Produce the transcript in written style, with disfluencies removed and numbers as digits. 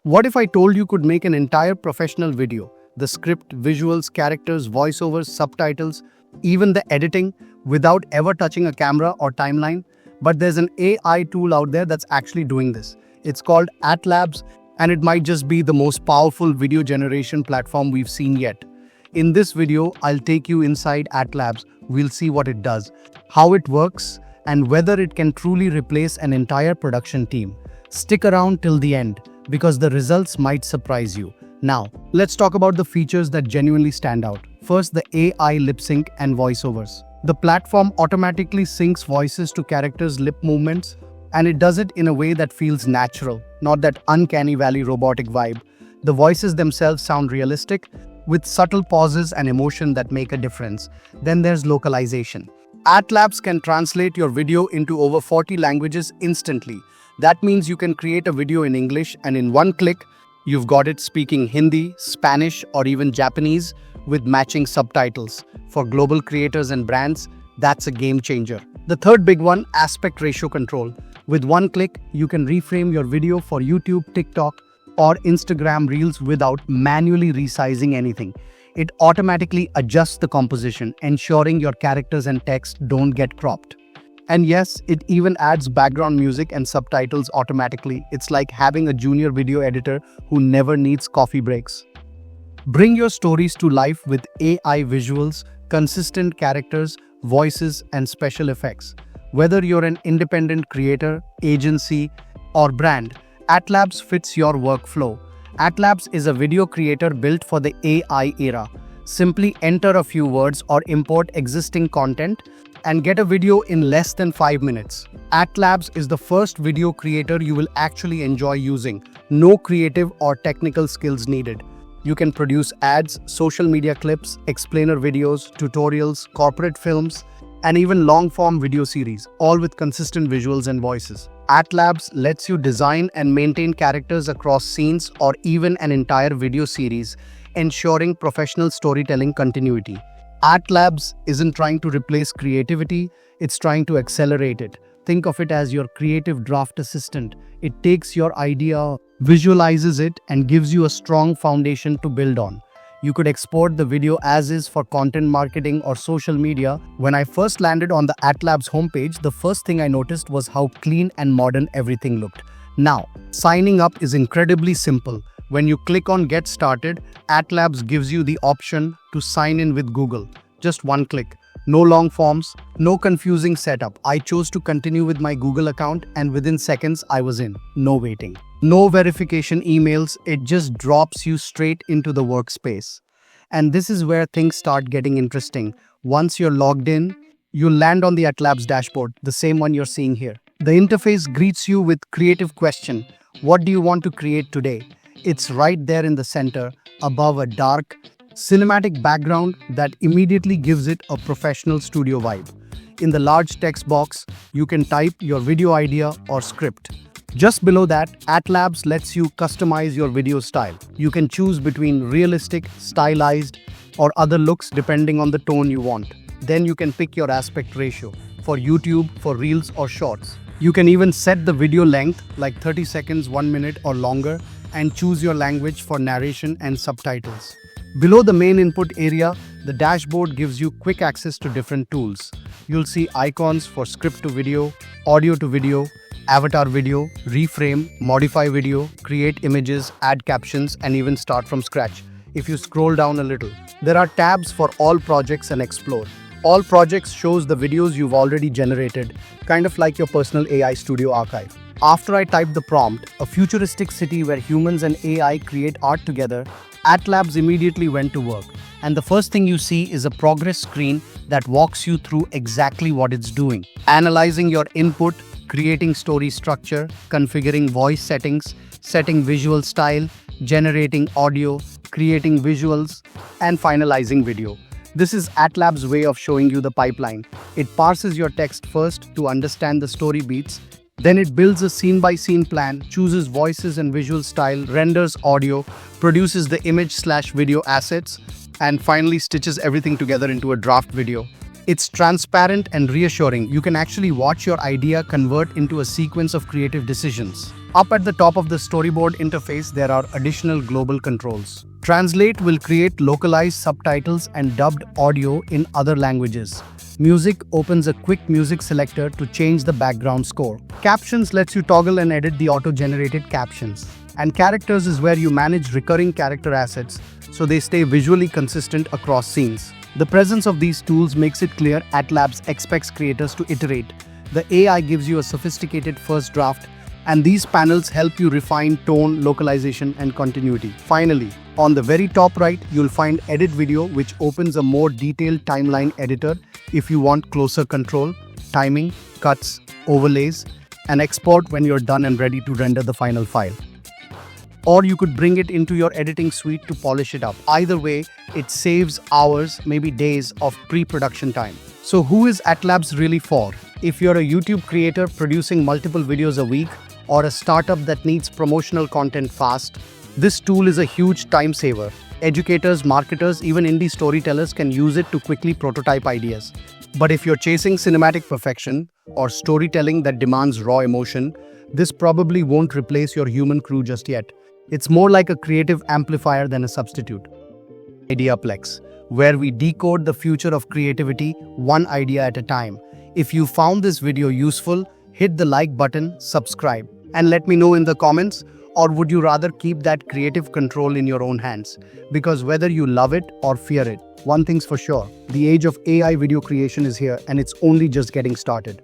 What if I told you could make an entire professional video? The script, visuals, characters, voiceovers, subtitles, even the editing without ever touching a camera or timeline? But there's an AI tool out there that's actually doing this. It's called Atlabs, and it might just be the most powerful video generation platform we've seen yet. In this video, I'll take you inside Atlabs. We'll see what it does, how it works, and whether it can truly replace an entire production team. Stick around till the end, because the results might surprise you. Now, let's talk about the features that genuinely stand out. First, the AI lip sync and voiceovers. The platform automatically syncs voices to characters' lip movements, and it does it in a way that feels natural, not that uncanny valley robotic vibe. The voices themselves sound realistic, with subtle pauses and emotion that make a difference. Then there's localization. Atlabs can translate your video into over 40 languages instantly. That means you can create a video in English and in one click, you've got it speaking Hindi, Spanish, or even Japanese with matching subtitles. For global creators and brands, that's a game changer. The third big one, aspect ratio control. With one click, you can reframe your video for YouTube, TikTok, or Instagram Reels without manually resizing anything. It automatically adjusts the composition, ensuring your characters and text don't get cropped. And yes, it even adds background music and subtitles automatically. It's like having a junior video editor who never needs coffee breaks. Bring your stories to life with AI visuals, consistent characters, voices, and special effects. Whether you're an independent creator, agency, or brand, Atlabs fits your workflow. Atlabs is a video creator built for the AI era. Simply enter a few words or import existing content and get a video in less than 5 minutes. Atlabs is the first video creator you will actually enjoy using. No creative or technical skills needed. You can produce ads, social media clips, explainer videos, tutorials, corporate films, and even long-form video series, all with consistent visuals and voices. Atlabs lets you design and maintain characters across scenes or even an entire video series, ensuring professional storytelling continuity. Atlabs isn't trying to replace creativity, it's trying to accelerate it. Think of it as your creative draft assistant. It takes your idea, visualizes it, and gives you a strong foundation to build on. You could export the video as is for content marketing or social media. When I first landed on the Atlabs homepage, the first thing I noticed was how clean and modern everything looked. Now, signing up is incredibly simple. When you click on Get Started, Atlabs gives you the option to sign in with Google. Just one click. No long forms, no confusing setup. I chose to continue with my Google account, and within seconds I was in. No waiting. No verification emails, it just drops you straight into the workspace. And this is where things start getting interesting. Once you're logged in, you'll land on the Atlabs dashboard, the same one you're seeing here. The interface greets you with creative question. What do you want to create today? It's right there in the center, above a dark, cinematic background that immediately gives it a professional studio vibe. In the large text box, you can type your video idea or script. Just below that, Atlabs lets you customize your video style. You can choose between realistic, stylized, or other looks depending on the tone you want. Then you can pick your aspect ratio for YouTube, for Reels, or Shorts. You can even set the video length, like 30 seconds, 1 minute, or longer, and choose your language for narration and subtitles. Below the main input area, the dashboard gives you quick access to different tools. You'll see icons for script to video, audio to video, avatar video, reframe, modify video, create images, add captions, and even start from scratch. If you scroll down a little, there are tabs for all projects and explore. All projects shows the videos you've already generated, kind of like your personal AI studio archive. After I typed the prompt, a futuristic city where humans and AI create art together, Atlabs immediately went to work. And the first thing you see is a progress screen that walks you through exactly what it's doing. Analyzing your input, creating story structure, configuring voice settings, setting visual style, generating audio, creating visuals, and finalizing video. This is Atlabs' way of showing you the pipeline. It parses your text first to understand the story beats, then it builds a scene-by-scene plan, chooses voices and visual style, renders audio, produces the image/video assets, and finally stitches everything together into a draft video. It's transparent and reassuring. You can actually watch your idea convert into a sequence of creative decisions. Up at the top of the storyboard interface, there are additional global controls. Translate will create localized subtitles and dubbed audio in other languages. Music opens a quick music selector to change the background score. Captions lets you toggle and edit the auto-generated captions. And characters is where you manage recurring character assets so they stay visually consistent across scenes. The presence of these tools makes it clear Atlabs expects creators to iterate. The AI gives you a sophisticated first draft, and these panels help you refine tone, localization, and continuity. Finally, on the very top right, you'll find Edit Video, which opens a more detailed timeline editor if you want closer control, timing, cuts, overlays, and export when you're done and ready to render the final file. Or you could bring it into your editing suite to polish it up. Either way, it saves hours, maybe days of pre-production time. So who is Atlabs really for? If you're a YouTube creator producing multiple videos a week, or a startup that needs promotional content fast, this tool is a huge time saver. Educators, marketers, even indie storytellers can use it to quickly prototype ideas. But if you're chasing cinematic perfection or storytelling that demands raw emotion, this probably won't replace your human crew just yet. It's more like a creative amplifier than a substitute. IdeaPlex, where we decode the future of creativity one idea at a time. If you found this video useful, hit the like button, subscribe, and let me know in the comments, or would you rather keep that creative control in your own hands? Because whether you love it or fear it, one thing's for sure, the age of AI video creation is here and it's only just getting started.